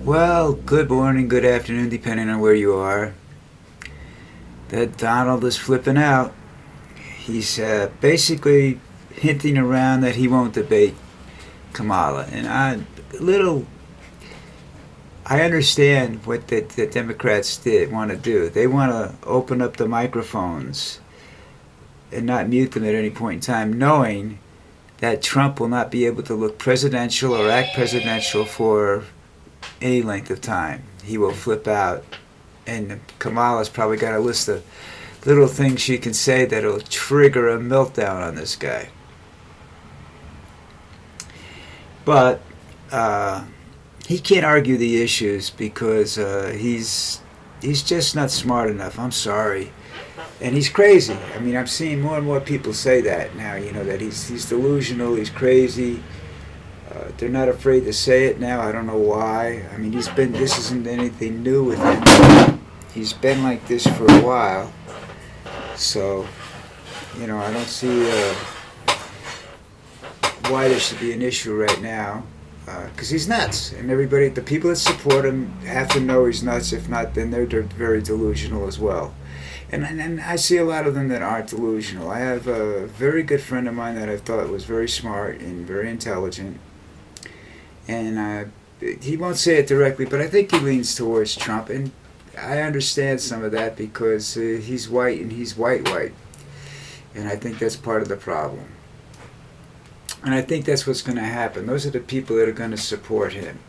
Well, good morning, good afternoon, depending on where you are. That Donald is flipping out. He's basically hinting around that he won't debate Kamala. And I understand what the Democrats did want to do. They want to open up the microphones and not mute them at any point in time, knowing that Trump will not be able to look presidential or act presidential for any length of time. He will flip out, and Kamala's probably got a list of little things she can say that'll trigger a meltdown on this guy. But he can't argue the issues because he's just not smart enough. I'm sorry. And he's crazy. I mean, I'm seeing more and more people say that now, that he's delusional, he's crazy. They're not afraid to say it now. I don't know why. I mean, this isn't anything new with him. He's been like this for a while. So, I don't see why there should be an issue right now. Because he's nuts. And the people that support him have to know he's nuts. If not, then they're very delusional as well. And I see a lot of them that aren't delusional. I have a very good friend of mine that I thought was very smart and very intelligent. And he won't say it directly, but I think he leans towards Trump. And I understand some of that because he's white and he's white. And I think that's part of the problem. And I think that's what's going to happen. Those are the people that are going to support him.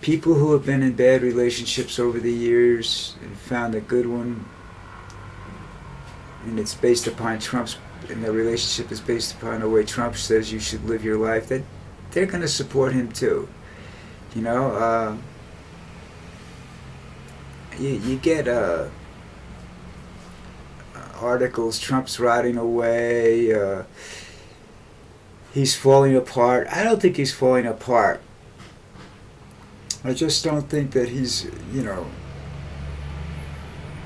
People who have been in bad relationships over the years and found a good one, and it's based upon and the relationship is based upon the way Trump says you should live your life, that they're going to support him too. You get articles, Trump's rotting away, he's falling apart. I don't think he's falling apart. I just don't think that he's,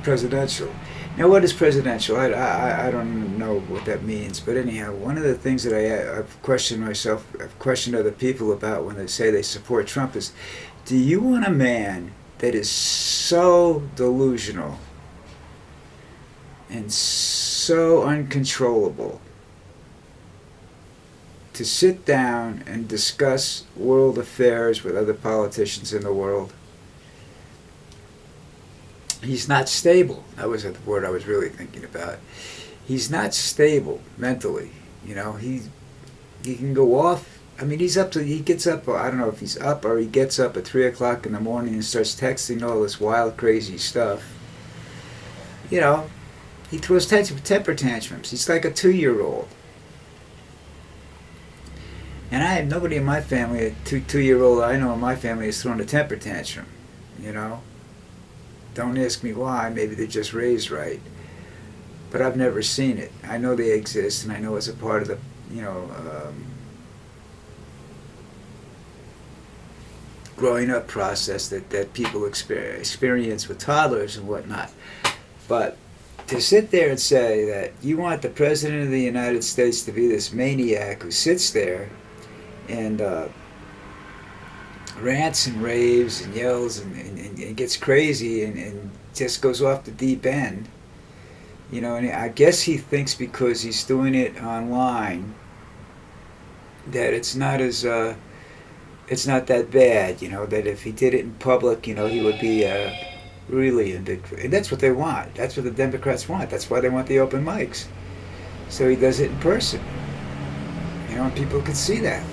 presidential. Now, what is presidential? I don't know what that means. But anyhow, one of the things that I've questioned myself, I've questioned other people about when they say they support Trump is, do you want a man that is so delusional and so uncontrollable to sit down and discuss world affairs with other politicians in the world? He's not stable. That was the word I was really thinking about. He's not stable mentally. He can go off. I mean, he gets up, I don't know if he's up or he gets up at 3 o'clock in the morning and starts texting all this wild, crazy stuff. He throws temper tantrums. He's like a 2-year-old. And I have nobody in my family, a two-year-old I know in my family has thrown a temper tantrum, Don't ask me why. Maybe they're just raised right. But I've never seen it. I know they exist, and I know it's a part of the, growing up process that people experience with toddlers and whatnot. But to sit there and say that you want the President of the United States to be this maniac who sits there and rants and raves and yells and gets crazy and just goes off the deep end. And I guess he thinks because he's doing it online that it's not that bad, that if he did it in public, he would be really in big. And that's what they want. That's what the Democrats want. That's why they want the open mics. So he does it in person. And people could see that.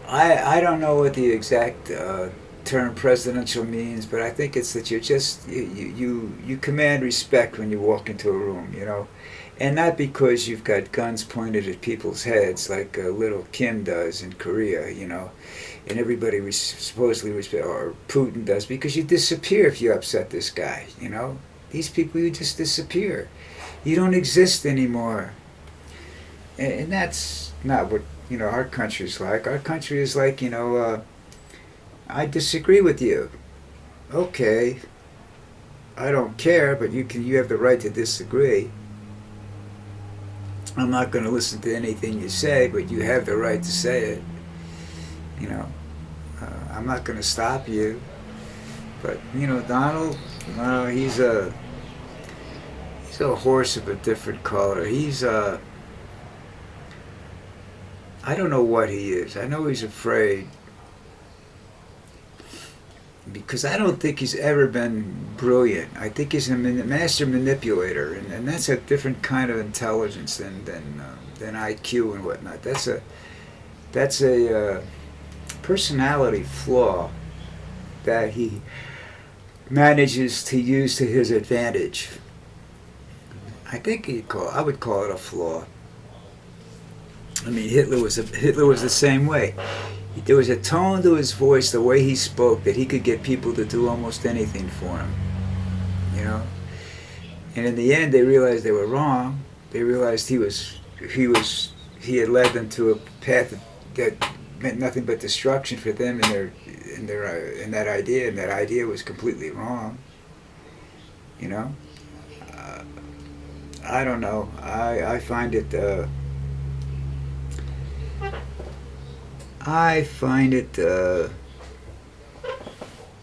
I don't know what the exact term presidential means, but I think it's that you command respect when you walk into a room, and not because you've got guns pointed at people's heads like little Kim does in Korea, and everybody supposedly respect, or Putin does, because you disappear if you upset this guy, These people, you just disappear. You don't exist anymore, and that's not what our country's like. Our country is like, I disagree with you. Okay, I don't care, but you have the right to disagree. I'm not going to listen to anything you say, but you have the right to say it. I'm not going to stop you. But Donald, he's a horse of a different color. I don't know what he is. I know he's afraid because I don't think he's ever been brilliant. I think he's a master manipulator, and that's a different kind of intelligence than IQ and whatnot. That's a personality flaw that he manages to use to his advantage. I would call it a flaw. I mean, Hitler was the same way. There was a tone to his voice, the way he spoke, that he could get people to do almost anything for him. You know, and in the end, they realized they were wrong. They realized he had led them to a path that meant nothing but destruction for them and that idea, and that idea was completely wrong. You know, I don't know. I find it.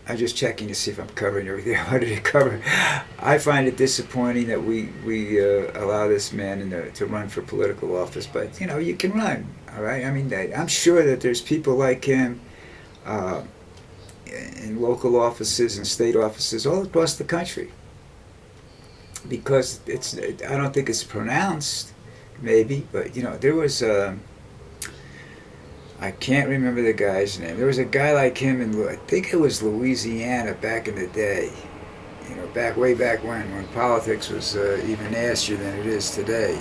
I'm just checking to see if I'm covering everything I wanted to cover. I find it disappointing that we allow this man to run for political office, but you can run, all right? I mean, I'm sure that there's people like him in local offices and state offices all across the country, because I don't think it's pronounced, maybe, but there was. I can't remember the guy's name. There was a guy like him I think it was Louisiana back in the day. Way back when politics was even nastier than it is today.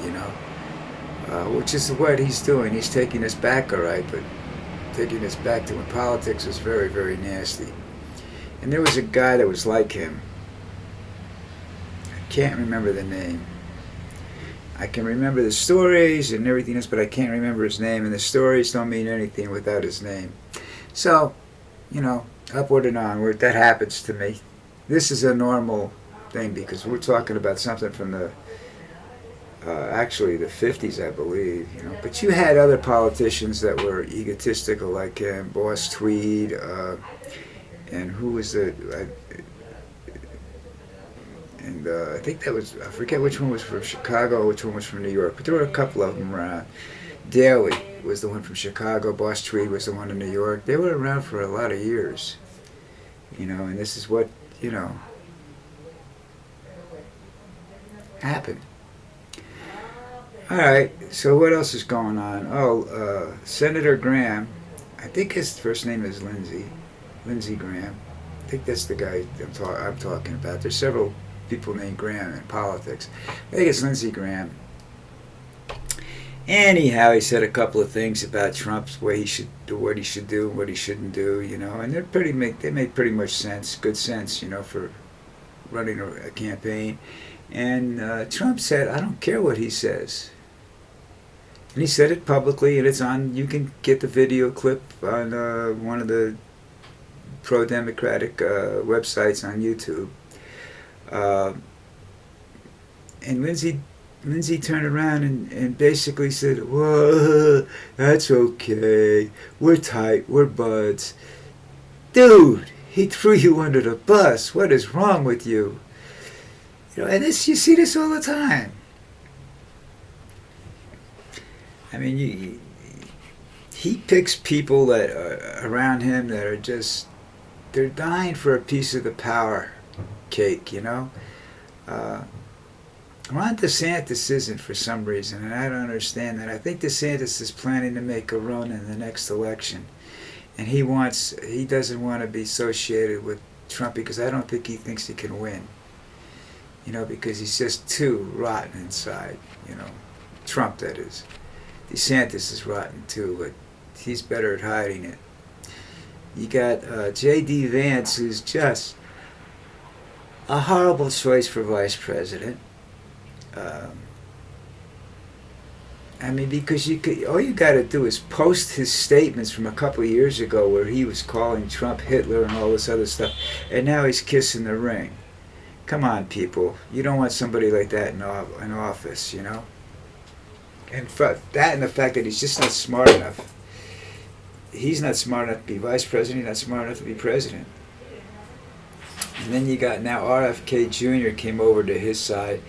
Which is what he's doing. He's taking us back, all right, but taking us back to when politics was very, very nasty. And there was a guy that was like him. I can't remember the name. I can remember the stories and everything else, but I can't remember his name, and the stories don't mean anything without his name. So, upward and onward, that happens to me. This is a normal thing because we're talking about something from the actually the 50s, I believe. But you had other politicians that were egotistical, like Boss Tweed, and who was I think that was, I forget which one was from Chicago, which one was from New York, but there were a couple of them around. Daley was the one from Chicago, Boss Tweed was the one in New York. They were around for a lot of years, and this is what, happened. All right, so what else is going on? Senator Graham, I think his first name is Lindsey Graham. I think that's the guy I'm talking about. There's several people named Graham in politics. I think it's Lindsey Graham. Anyhow, he said a couple of things about Trump's way he should do, what he should do, and what he shouldn't do, and they make pretty much sense, good sense, for running a campaign. And Trump said, I don't care what he says. And he said it publicly, and it's on, you can get the video clip on one of the pro-democratic websites on YouTube. And Lindsey turned around and basically said, "Whoa, that's okay. We're tight. We're buds." Dude, he threw you under the bus. What is wrong with you? And you see this all the time. I mean, he picks people that are around him that are just, they're dying for a piece of the power cake, Ron DeSantis isn't, for some reason, and I don't understand that. I think DeSantis is planning to make a run in the next election, and he doesn't want to be associated with Trump because I don't think he thinks he can win, because he's just too rotten inside, Trump, that is. DeSantis is rotten too, but he's better at hiding it. You got J.D. Vance, who's just a horrible choice for vice president. Because all you got to do is post his statements from a couple of years ago where he was calling Trump Hitler and all this other stuff, and now he's kissing the ring. Come on, people. You don't want somebody like that in office, And that and the fact that he's just not smart enough. he's not smart enough to be vice president. He's not smart enough to be president. And then you got now RFK Jr. came over to his side,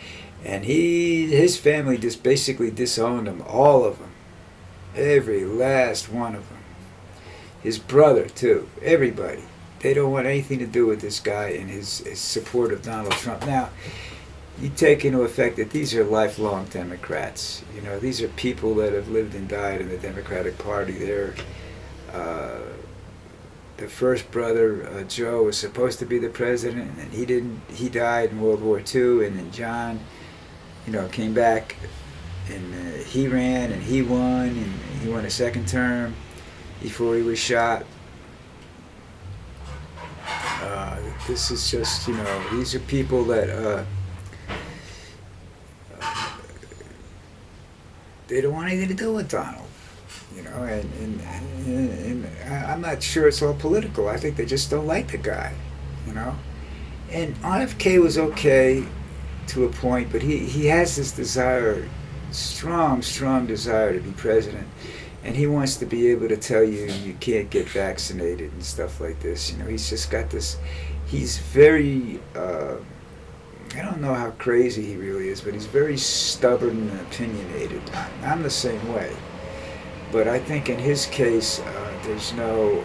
and his family just basically disowned him, all of them, every last one of them. His brother too, everybody. They don't want anything to do with this guy and his support of Donald Trump. Now, you take into effect that these are lifelong Democrats. You know, these are people that have lived and died in the Democratic Party. They're the first brother, Joe, was supposed to be the president, and he didn't. He died in World War II, and then John, came back, and he ran, and he won, and he won a second term before he was shot. This is just, these are people that they don't want anything to do with Donald. And I'm not sure it's all political. I think they just don't like the guy, And RFK was okay to a point, but he has this desire, strong desire to be president. And he wants to be able to tell you you can't get vaccinated and stuff like this. He's just got this, he's very, I don't know how crazy he really is, but he's very stubborn and opinionated. I'm the same way. But I think in his case, there's no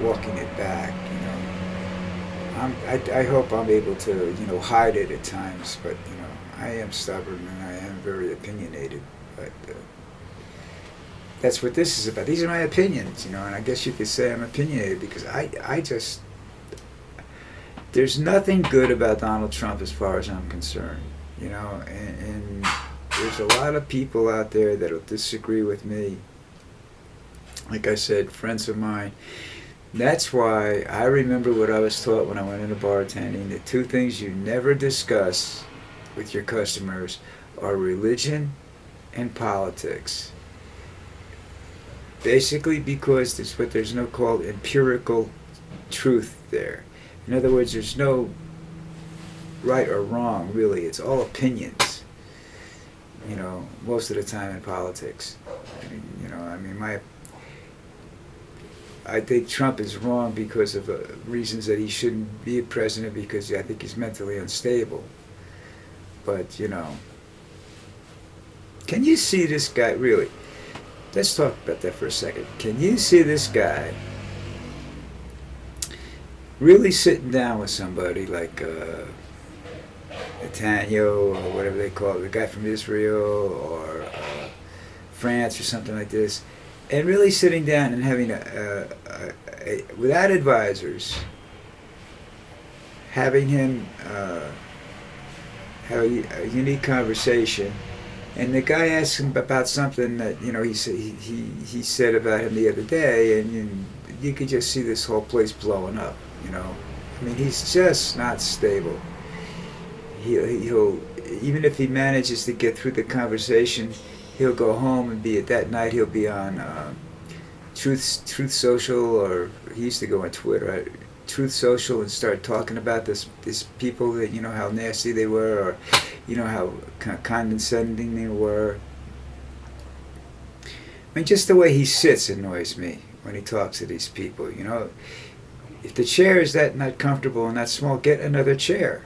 walking it back. I hope I'm able to, hide it at times. But I am stubborn and I am very opinionated. But that's what this is about. These are my opinions, and I guess you could say I'm opinionated because I just there's nothing good about Donald Trump as far as I'm concerned, and there's a lot of people out there that'll disagree with me. Like I said, friends of mine. That's why I remember what I was taught when I went into bartending. The two things you never discuss with your customers are religion and politics. Basically because there's no called empirical truth there. In other words, there's no right or wrong, really. It's all opinions. Most of the time in politics. I think Trump is wrong because of reasons that he shouldn't be a president because I think he's mentally unstable. But, can you see this guy, really? Let's talk about that for a second. Can you see this guy really sitting down with somebody like Netanyahu or whatever they call it, the guy from Israel or France or something like this, and really sitting down and having without advisors, having him have a unique conversation, and the guy asks him about something that he said about him the other day, and you could just see this whole place blowing up. He's just not stable. He'll even if he manages to get through the conversation, he'll go home and that night he'll be on Truth Social, or he used to go on Twitter, right? Truth Social, and start talking about these people that how nasty they were, or how condescending they were. Just the way he sits annoys me when he talks to these people. If the chair is that not comfortable and that small, get another chair.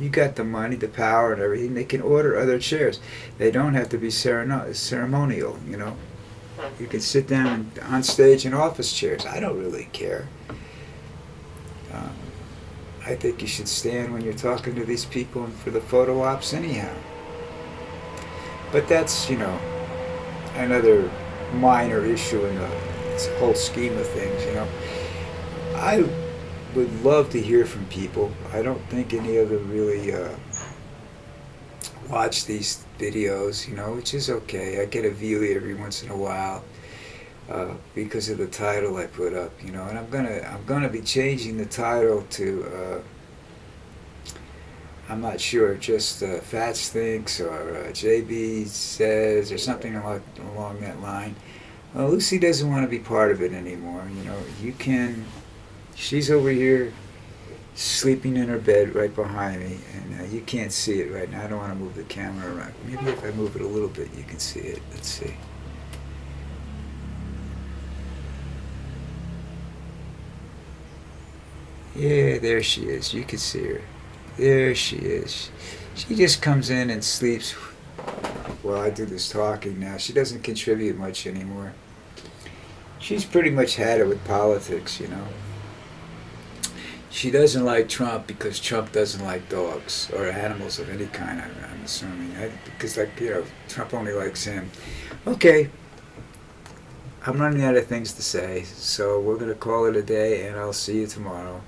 You got the money, the power, and everything. They can order other chairs. They don't have to be ceremonial. You can sit down on stage in office chairs. I don't really care. I think you should stand when you're talking to these people and for the photo ops anyhow. But that's, another minor issue in the whole scheme of things, I would love to hear from people. I don't think any of them really watch these videos, which is okay. I get a view every once in a while because of the title I put up, and I'm gonna be changing the title to I'm not sure, just Fats Thinks or JB Says or something along that line. Well, Lucy doesn't want to be part of it anymore. She's over here sleeping in her bed right behind me, and you can't see it right now. I don't want to move the camera around. Maybe if I move it a little bit, you can see it. Let's see. Yeah, there she is. You can see her. There she is. She just comes in and sleeps while I do this talking now. She doesn't contribute much anymore. She's pretty much had it with politics, you know. She doesn't like Trump because Trump doesn't like dogs or animals of any kind, I'm assuming. Because, like, you know, Trump only likes him. Okay, I'm running out of things to say, so we're going to call it a day, and I'll see you tomorrow.